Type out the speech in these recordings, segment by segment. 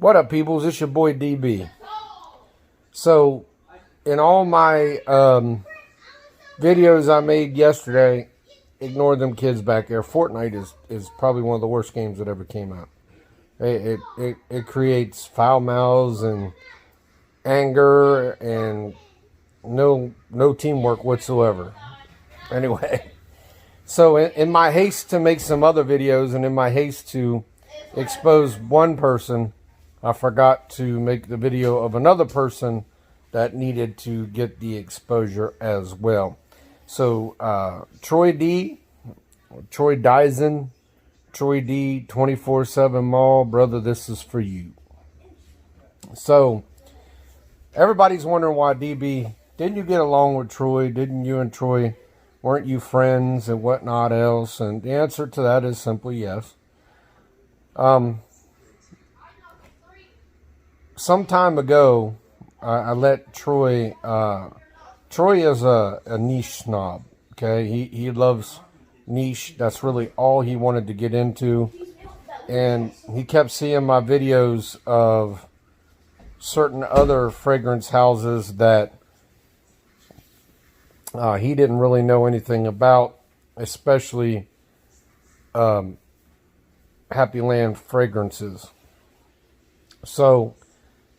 What up, peoples? It's your boy DB. So, in all my videos I made yesterday, ignore them kids back there. Fortnite is probably one of the worst games that ever came out. It creates foul mouths and anger and no teamwork whatsoever. Anyway, so in my haste to make some other videos and in my haste to expose one person, I forgot to make the video of another person that needed to get the exposure as well. So Dizon, TROYD247MALL, brother, this is for you. So everybody's wondering why, DB, didn't you get along with Troy? Didn't you and Troy, weren't you friends and whatnot else? And the answer to that is simply yes. Some time ago, I let Troy, Troy is a niche snob, okay? He loves niche. That's really all he wanted to get into. And he kept seeing my videos of certain other fragrance houses that he didn't really know anything about, especially Happy Land fragrances. So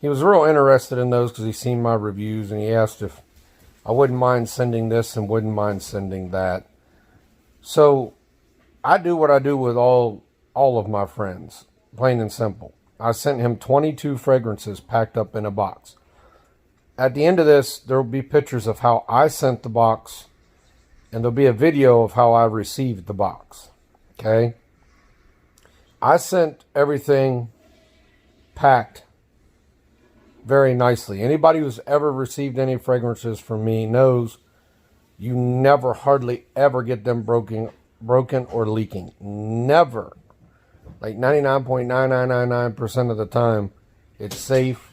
he was real interested in those because he seen my reviews, and he asked if I wouldn't mind sending this and wouldn't mind sending that. So I do what I do with all of my friends, plain and simple. I sent him 22 fragrances packed up in a box. At the end of this, there will be pictures of how I sent the box, and there'll be a video of how I received the box. Okay? I sent everything packed very nicely. Anybody who's ever received any fragrances from me knows you never, hardly ever get them broken or leaking. Never. Like 99.9999% of the time, it's safe.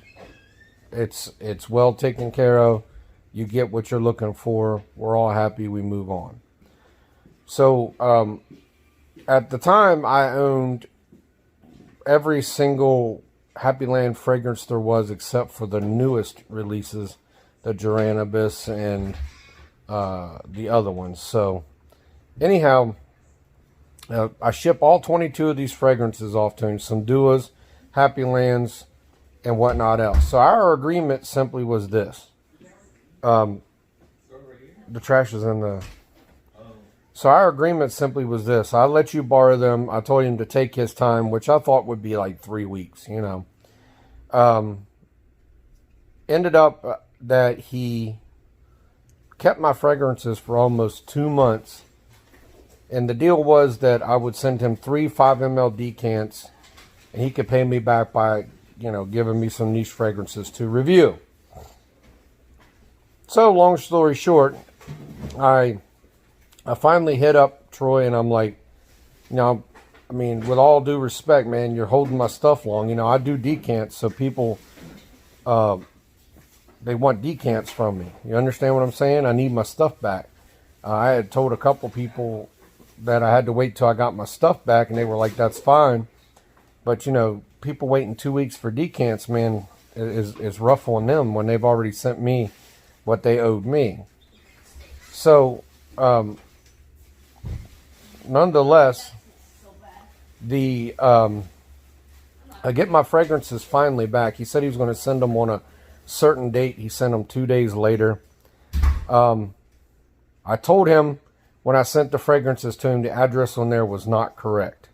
It's well taken care of. You get what you're looking for. We're all happy. We move on. So at the time, I owned every single Happy Land fragrance there was, except for the newest releases, the Geranibus and the other ones. So anyhow, I ship all 22 of these fragrances off to him, some Duas, Happy Lands, and whatnot else. So our agreement simply was this. The trash is in the... So our agreement simply was this. I let you borrow them. I told him to take his time, which I thought would be like 3 weeks, you know. Ended up that he kept my fragrances for almost 2 months. And the deal was that I would send him 3 5 ml decants, and he could pay me back by, you know, giving me some niche fragrances to review. So long story short, I finally hit up Troy, and I'm like, you know, I mean, with all due respect, man, you're holding my stuff long. You know, I do decants, so people, they want decants from me. You understand what I'm saying? I need my stuff back. I had told a couple people that I had to wait till I got my stuff back, and they were like, that's fine. But, you know, people waiting 2 weeks for decants, man, is rough on them when they've already sent me what they owed me. So, nonetheless, I get my fragrances finally back. He said he was going to send them on a certain date. He sent them 2 days later. I told him when I sent the fragrances to him, the address on there was not correct.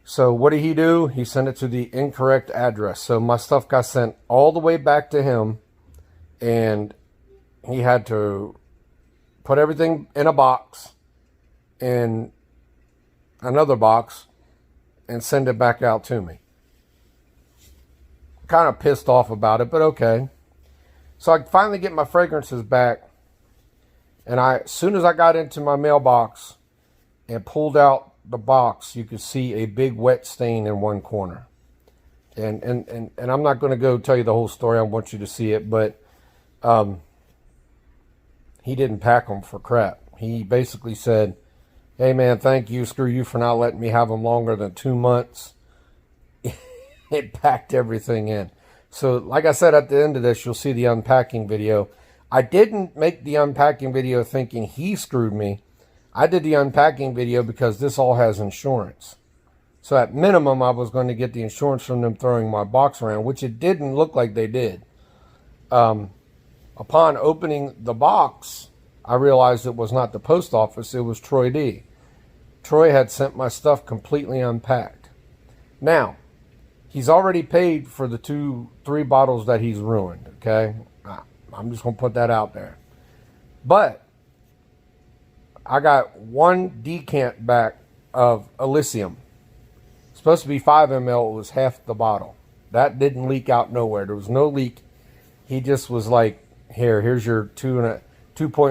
So what did he do? He sent it to the incorrect address. So my stuff got sent all the way back to him, and he had to put everything in a box, in another box, and send it back out to me. Kind of pissed off about it, but okay. So I finally get my fragrances back, and as soon as I got into my mailbox and pulled out the box, you could see a big wet stain in one corner. And I'm not going to go tell you the whole story. I want you to see it, but he didn't pack them for crap. He basically said, hey man, thank you, screw you for not letting me have them longer than 2 months. it packed everything in. So like I said, at the end of this, you'll see the unpacking video. I didn't make the unpacking video thinking he screwed me. I did the unpacking video because this all has insurance. So at minimum, I was going to get the insurance from them throwing my box around, which it didn't look like they did. Upon opening the box, I realized it was not the post office, it was TROYD. Troy had sent my stuff completely unpacked. Now, he's already paid for the 3 bottles that he's ruined, okay? I'm just going to put that out there. But I got 1 decant back of Elysium. Supposed to be 5 ml, it was half the bottle. That didn't leak out nowhere. There was no leak. He just was like, here's your 2.5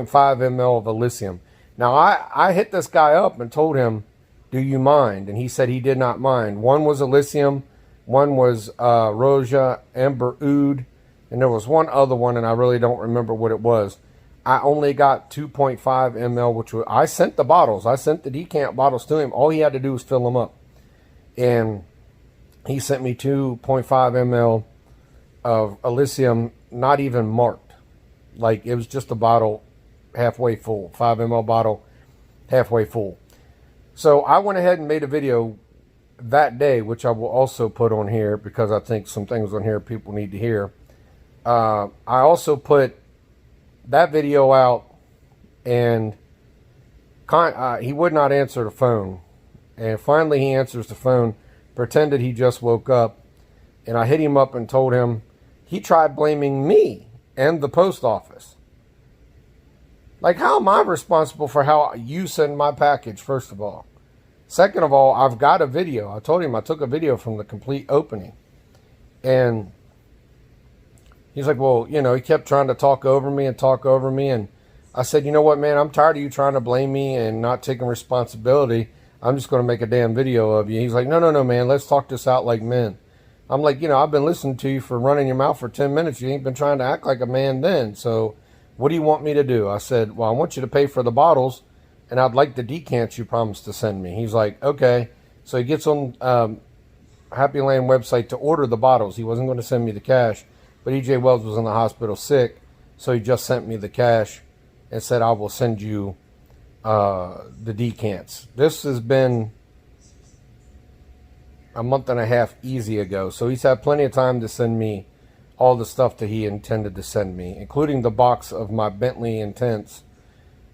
ml of Elysium. Now, I hit this guy up and told him, do you mind? And he said he did not mind. 1 was Elysium, 1 was Roja, Amber Oud, and there was 1 other one, and I really don't remember what it was. I only got 2.5 ml, which was, I sent the bottles. I sent the decant bottles to him. All he had to do was fill them up. And he sent me 2.5 ml of Elysium, not even marked. Like, it was just a bottle halfway full. 5 ml bottle, halfway full. So I went ahead and made a video that day, which I will also put on here because I think some things on here people need to hear. I also put that video out, and he would not answer the phone. And finally he answers the phone, pretended he just woke up, and I hit him up and told him he tried blaming me and the post office. Like, how am I responsible for how you send my package, first of all? Second of all, I've got a video. I told him I took a video from the complete opening. And he's like, well, you know, he kept trying to talk over me. And I said, you know what, man, I'm tired of you trying to blame me and not taking responsibility. I'm just going to make a damn video of you. He's like, no, man, let's talk this out like men. I'm like, you know, I've been listening to you for running your mouth for 10 minutes. You ain't been trying to act like a man then. So what do you want me to do? I said, well, I want you to pay for the bottles, and I'd like the decants you promised to send me. He's like, okay. So he gets on Happy Land website to order the bottles. He wasn't going to send me the cash, but EJ Wells was in the hospital sick, so he just sent me the cash and said, I will send you the decants. This has been a month and a half easy ago, so he's had plenty of time to send me all the stuff that he intended to send me, including the box of my Bentley Intense,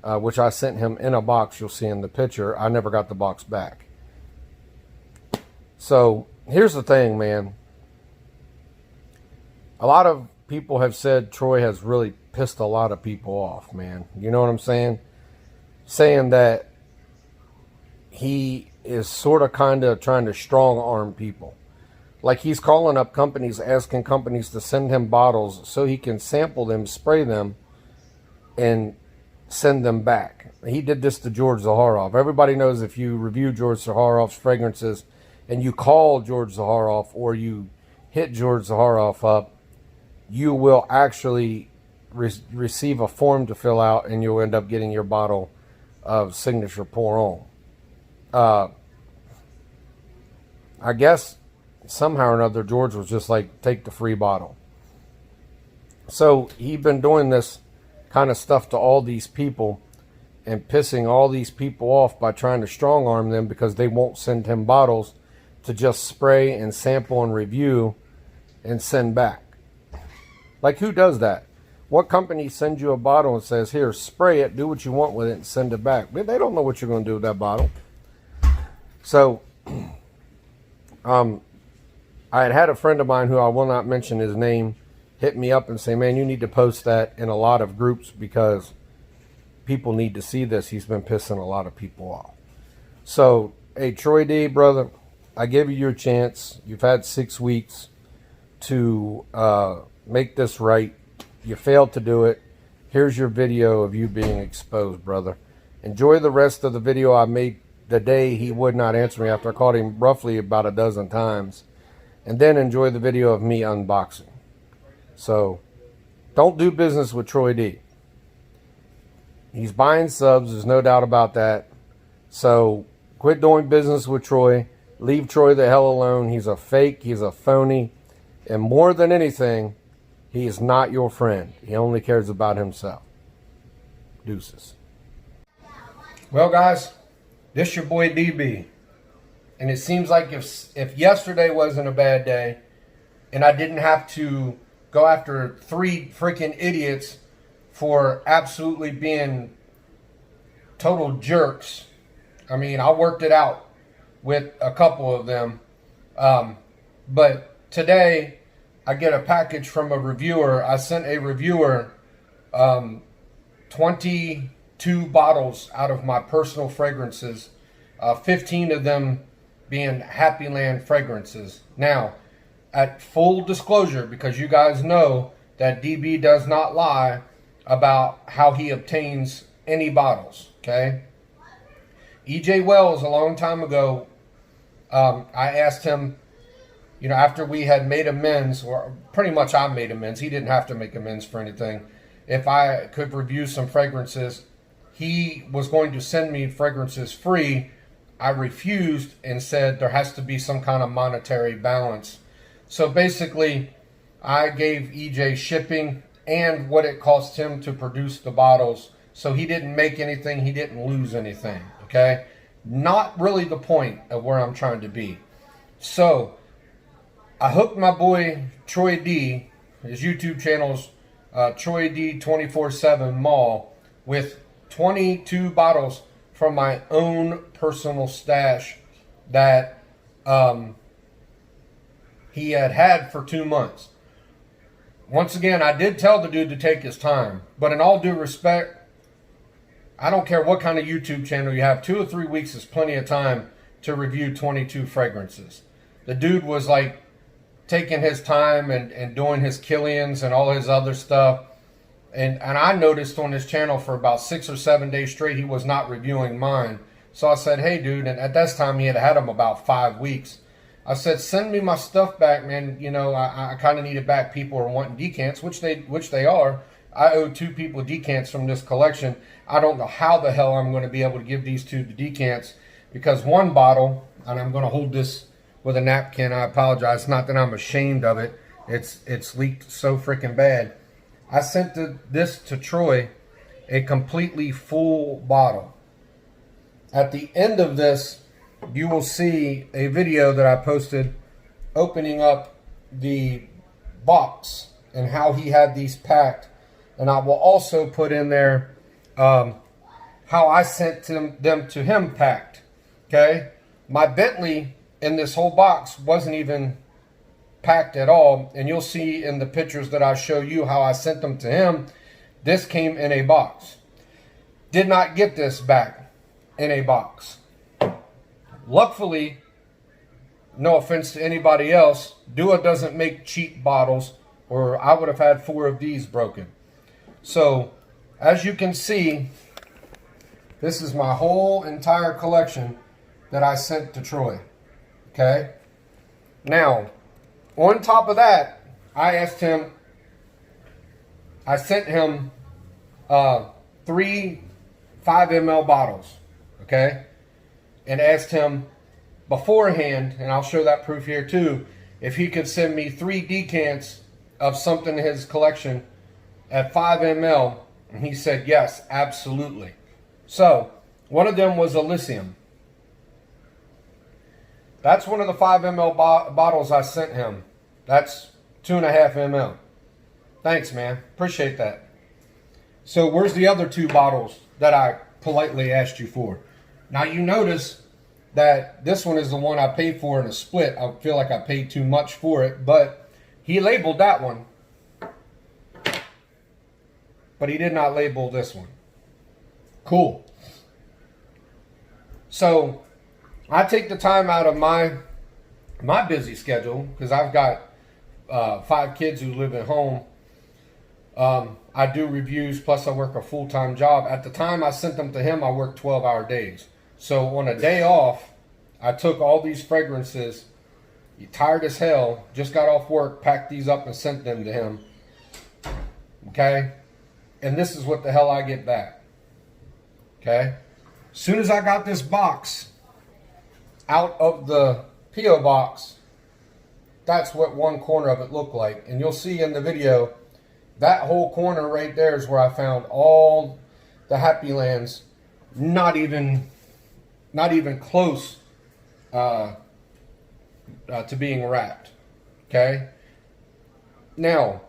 which I sent him in a box. You'll see in the picture. I never got the box back. So here's the thing, man. A lot of people have said Troy has really pissed a lot of people off, man. You know what I'm saying? Saying that he is sort of kind of trying to strong arm people. Like, he's calling up companies, asking companies to send him bottles so he can sample them, spray them, and send them back. He did this to George Zaharoff. Everybody knows if you review George Zaharoff's fragrances and you call George Zaharoff or you hit George Zaharoff up, you will actually receive a form to fill out, and you'll end up getting your bottle of Signature Pour On. I guess somehow or another George was just like, take the free bottle. So he'd been doing this kind of stuff to all these people and pissing all these people off by trying to strong arm them because they won't send him bottles to just spray and sample and review and send back. Like, who does that? What company sends you a bottle and says, here, spray it, do what you want with it, and send it back? They don't know what you're going to do with that bottle. So, I had a friend of mine who I will not mention his name hit me up and say, man, you need to post that in a lot of groups because people need to see this. He's been pissing a lot of people off. So, hey, Troy D, brother, I gave you your chance. You've had 6 weeks to make this right. You failed to do it. Here's your video of you being exposed, brother. Enjoy the rest of the video I made the day he would not answer me after I called him roughly about a dozen times. And then enjoy the video of me unboxing. So, don't do business with Troy D. He's buying subs, there's no doubt about that. So, quit doing business with Troy. Leave Troy the hell alone. He's a fake. He's a phony. And more than anything, he is not your friend. He only cares about himself. Deuces. Well, guys, this your boy DB. And it seems like if yesterday wasn't a bad day and I didn't have to go after 3 freaking idiots for absolutely being total jerks. I mean, I worked it out with a couple of them. But today I get a package from a reviewer. I sent a reviewer 22 bottles out of my personal fragrances, 15 of them being Happy Land fragrances. Now, at full disclosure, because you guys know that DB does not lie about how he obtains any bottles, okay? EJ Wells, a long time ago, I asked him, you know, after we had made amends, or pretty much I made amends, he didn't have to make amends for anything, if I could review some fragrances. He was going to send me fragrances free. I refused and said there has to be some kind of monetary balance. So basically, I gave EJ shipping and what it cost him to produce the bottles. So he didn't make anything, he didn't lose anything, okay? Not really the point of where I'm trying to be. So, I hooked my boy Troy D, his YouTube channel's TROYD247MALL, with 22 bottles from my own personal stash that he had for 2 months. Once again, I did tell the dude to take his time, but in all due respect, I don't care what kind of YouTube channel you have, 2 or 3 weeks is plenty of time to review 22 fragrances. The dude was like taking his time and doing his Killians and all his other stuff. And I noticed on his channel for about 6 or 7 days straight, he was not reviewing mine. So I said, hey, dude, and at this time he had them about 5 weeks. I said, send me my stuff back, man. You know, I kind of need it back. People are wanting decants, which they are. I owe 2 people decants from this collection. I don't know how the hell I'm going to be able to give these 2 the decants, because one bottle, and I'm going to hold this with a napkin. I apologize. Not that I'm ashamed of it. It's leaked so freaking bad. I sent this to Troy, a completely full bottle. At the end of this, you will see a video that I posted opening up the box and how he had these packed. And I will also put in there how I sent them to him packed. Okay? My Bentley in this whole box wasn't even packed at all, and you'll see in the pictures that I show you how I sent them to him. This came in a box. Did not get this back in a box. Luckily, no offense to anybody else, Dua doesn't make cheap bottles, or I would have had 4 of these broken. So, as you can see, this is my whole entire collection that I sent to Troy. Okay? Now, on top of that, I sent him 3 5 ml bottles, okay? And asked him beforehand, and I'll show that proof here too, if he could send me 3 decants of something in his collection at 5 ml, and he said yes, absolutely. So, one of them was Elysium. That's one of the 5 ml bottles I sent him. That's 2.5 ml. Thanks, man. Appreciate that. So where's the other 2 bottles that I politely asked you for? Now you notice that this one is the one I paid for in a split. I feel like I paid too much for it, but he labeled that one. But he did not label this one. Cool. So I take the time out of my busy schedule, because I've got 5 kids who live at home. I do reviews, plus I work a full-time job. At the time I sent them to him, I worked 12-hour days. So on a day off, I took all these fragrances, tired as hell, just got off work, packed these up and sent them to him. Okay? And this is what the hell I get back. Okay? As soon as I got this box out of the P.O. box, that's what one corner of it looked like. And you'll see in the video, that whole corner right there is where I found all the Happy Lands, not even close to being wrapped. Okay? Now,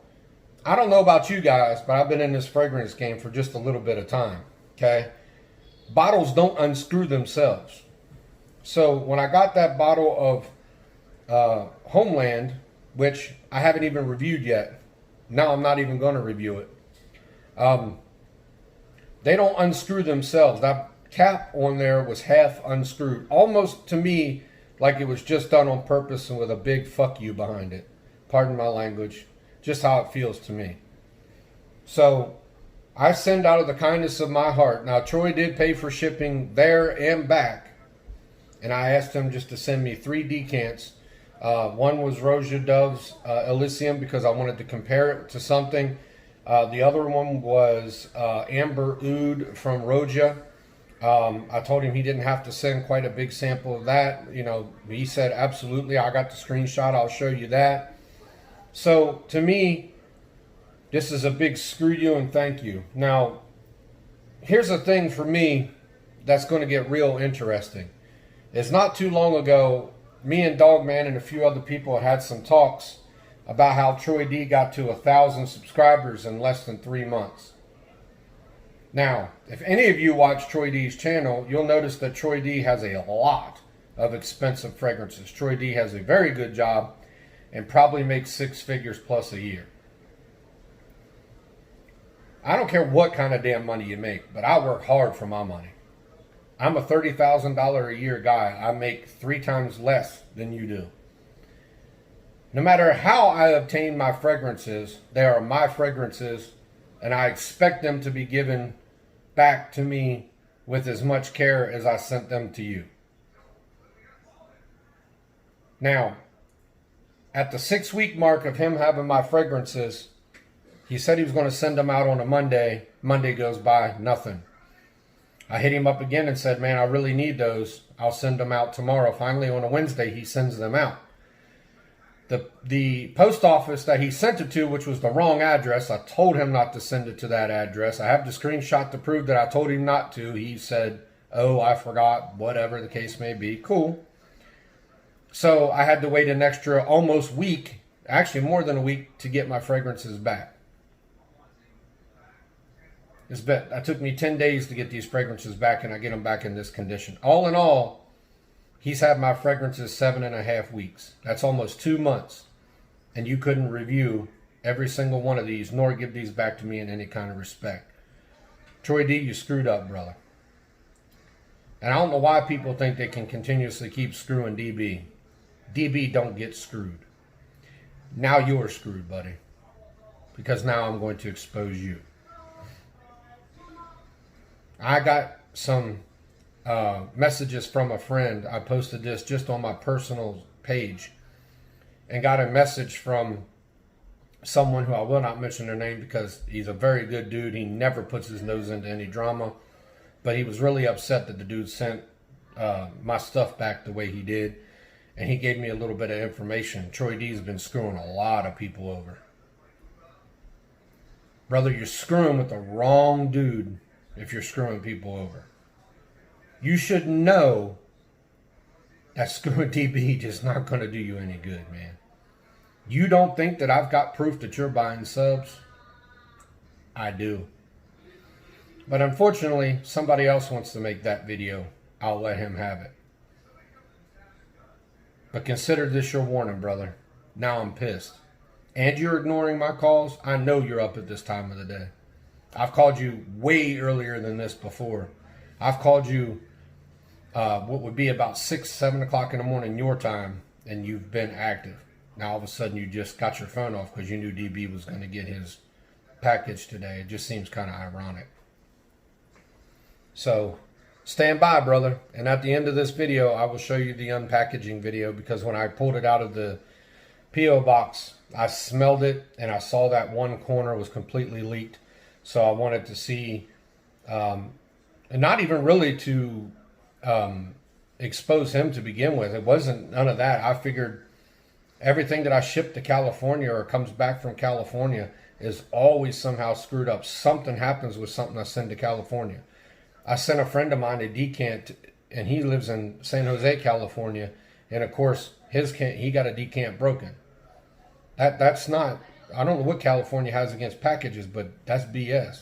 I don't know about you guys, but I've been in this fragrance game for just a little bit of time. Okay? Bottles don't unscrew themselves. So when I got that bottle of Homeland, which I haven't even reviewed yet, now I'm not even going to review it. They don't unscrew themselves. That cap on there was half unscrewed. Almost to me like it was just done on purpose and with a big fuck you behind it. Pardon my language. Just how it feels to me. So I send out of the kindness of my heart. Now Troy did pay for shipping there and back. And I asked him just to send me 3 decants. One was Rosia Dove's Elysium because I wanted to compare it to something. The other one was Amber Oud from Roja. I told him he didn't have to send quite a big sample of that. You know, he said, absolutely, I got the screenshot, I'll show you that. So, to me, this is a big screw you and thank you. Now, here's a thing for me that's going to get real interesting. It's not too long ago, me and Dogman and a few other people had some talks about how Troy D got to 1,000 subscribers in less than 3 months. Now, if any of you watch Troy D's channel, you'll notice that Troy D has a lot of expensive fragrances. Troy D has a very good job and probably makes 6 figures plus a year. I don't care what kind of damn money you make, but I work hard for my money. I'm a $30,000 a year guy. I make 3 times less than you do. No matter how I obtain my fragrances, they are my fragrances, and I expect them to be given back to me with as much care as I sent them to you. Now, at the 6-week mark of him having my fragrances, he said he was going to send them out on a Monday. Monday goes by, nothing. I hit him up again and said, man, I really need those. I'll send them out tomorrow. Finally, on a Wednesday, he sends them out. The post office that he sent it to, which was the wrong address, I told him not to send it to that address. I have the screenshot to prove that I told him not to. He said, oh, I forgot, whatever the case may be. Cool. So I had to wait an extra almost week, actually more than a week, to get my fragrances back. It took me 10 days to get these fragrances back, and I get them back in this condition. All in all, he's had my fragrances 7.5 weeks. That's almost 2 months. And you couldn't review every single one of these, nor give these back to me in any kind of respect. Troy D, you screwed up, brother. And I don't know why people think they can continuously keep screwing DB. DB don't get screwed. Now you're screwed, buddy. Because now I'm going to expose you. I got some messages from a friend. I posted this just on my personal page and got a message from someone who I will not mention their name because he's a very good dude. He never puts his nose into any drama, but he was really upset that the dude sent my stuff back the way he did, and he gave me a little bit of information. Troy D's been screwing a lot of people over. Brother, you're screwing with the wrong dude if you're screwing people over. You should know that screwing DB is not going to do you any good, man. You don't think that I've got proof that you're buying subs? I do. But unfortunately, somebody else wants to make that video. I'll let him have it. But consider this your warning, brother. Now I'm pissed. And you're ignoring my calls. I know you're up at this time of the day. I've called you way earlier than this before. I've called you what would be about 6, 7 o'clock in the morning your time, and you've been active. Now all of a sudden you just got your phone off because you knew DB was going to get his package today. It just seems kind of ironic. So stand by, brother. And at the end of this video, I will show you the unpackaging video because when I pulled it out of the P.O. box, I smelled it and I saw that one corner was completely leaked. So I wanted to see, and not even really to expose him to begin with. It wasn't none of that. I figured everything that I ship to California or comes back from California is always somehow screwed up. Something happens with something I send to California. I sent a friend of mine a decant, and he lives in San Jose, California, and of course he got a decant broken. That's not. I don't know what California has against packages, but that's BS.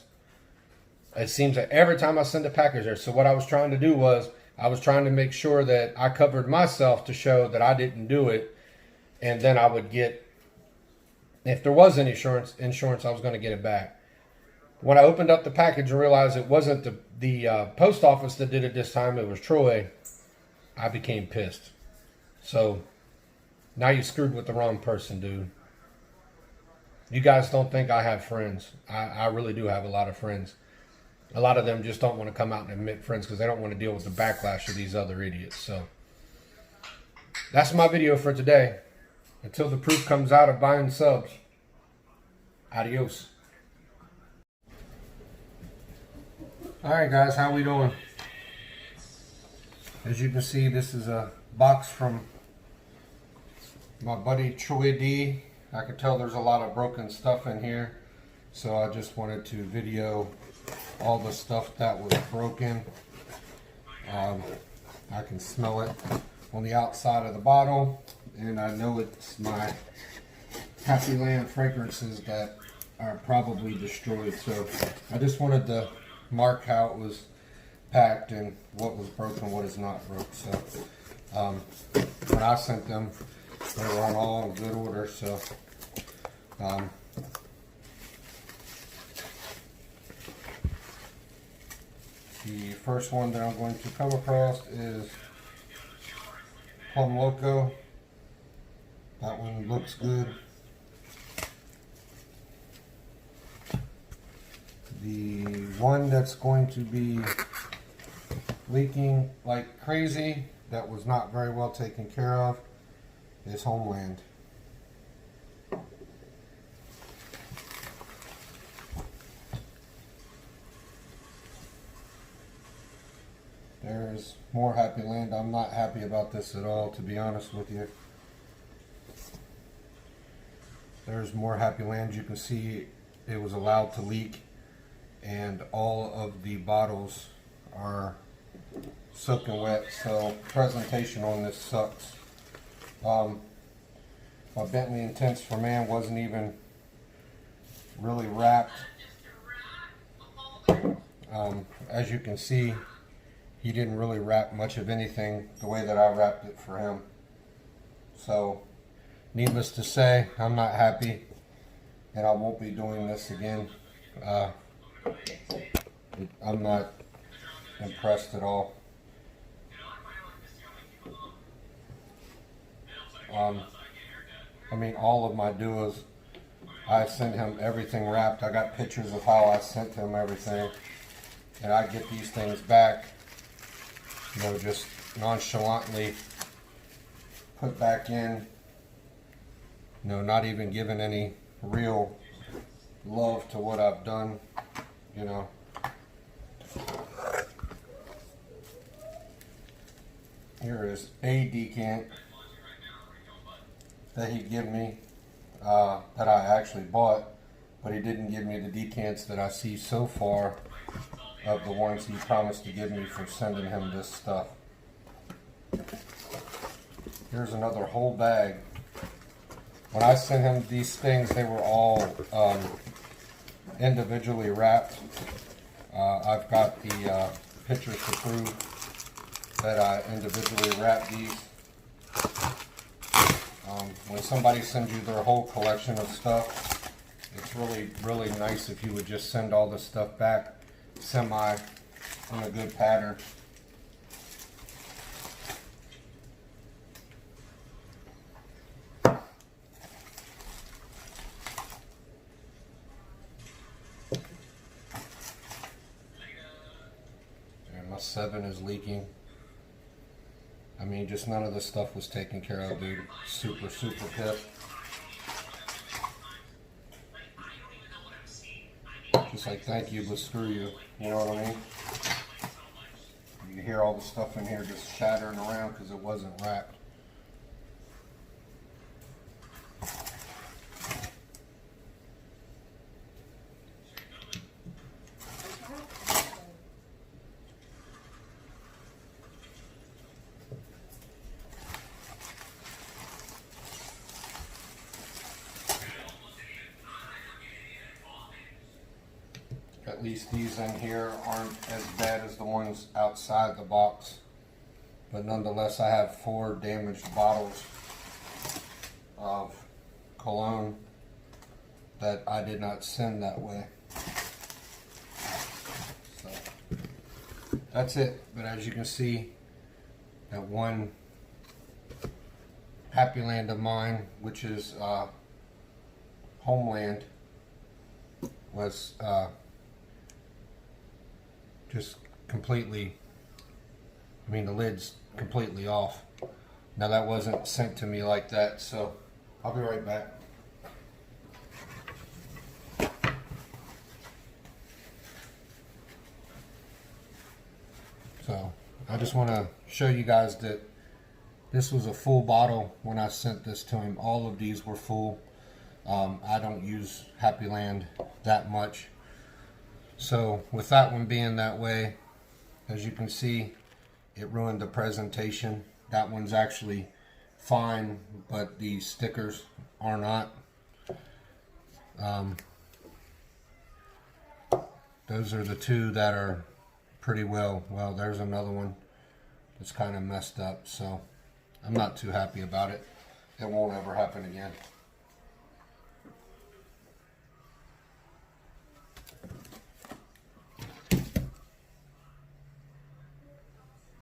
It seems that every time I send a package there. So what I was trying to do was I was trying to make sure that I covered myself to show that I didn't do it, and then I would get, if there was any insurance, I was going to get it back. When I opened up the package and realized it wasn't the post office that did it this time, it was Troy, I became pissed. So now you screwed with the wrong person, dude. You guys don't think I have friends. I really do have a lot of friends. A lot of them just don't want to come out and admit friends because they don't want to deal with the backlash of these other idiots. So that's my video for today. Until the proof comes out of buying subs. Adios. Alright guys, how we doing? As you can see, this is a box from my buddy TROYD. I can tell there's a lot of broken stuff in here, so I just wanted to video all the stuff that was broken. I can smell it on the outside of the bottle, and I know it's my Happy Land fragrances that are probably destroyed. So I just wanted to mark how it was packed and what was broken, what is not broke. So when I sent them, they were on all in good order. So the first one that I'm going to come across is Plum Loco. That one looks good. The one that's going to be leaking like crazy, that was not very well taken care of, is Homeland. There's more Happy Land. I'm not happy about this at all, to be honest with you. There's more Happy Land. You can see it was allowed to leak, and all of the bottles are soaking wet, so presentation on this sucks. My Bentley Intense for Man wasn't even really wrapped. As you can see, he didn't really wrap much of anything the way that I wrapped it for him. So, needless to say, I'm not happy, and I won't be doing this again. I'm not impressed at all. I mean, all of my duos, I sent him everything wrapped. I got pictures of how I sent him everything, and I get these things back, you know, just nonchalantly put back in, you know, not even giving any real love to what I've done, you know. Here is a decant that he gave me, that I actually bought, but he didn't give me the decants that I see so far of the ones he promised to give me for sending him this stuff. Here's another whole bag. When I sent him these things, they were all individually wrapped. I've got the pictures to prove that I individually wrapped these. When somebody sends you their whole collection of stuff, it's really nice if you would just send all this stuff back semi in a good pattern. And my 7 is leaking. I mean, just none of this stuff was taken care of, dude. Super pissed. Just like, thank you, but screw you. You know what I mean? You hear all the stuff in here just shattering around because it wasn't wrapped. At least these in here aren't as bad as the ones outside the box. But nonetheless, I have 4 damaged bottles of cologne that I did not send that way. So that's it. But as you can see, that one Happy Land of mine, which is Homeland, was just completely, I mean, the lid's completely off. Now that wasn't sent to me like that, so I'll be right back. So I just want to show you guys that this was a full bottle when I sent this to him. All of these were full. I don't use Happy Land that much. So with that one being that way, as you can see, it ruined the presentation. That one's actually fine, but the stickers are not. Those are the 2 that are pretty well. Well, there's another one that's kind of messed up, so I'm not too happy about it. It won't ever happen again.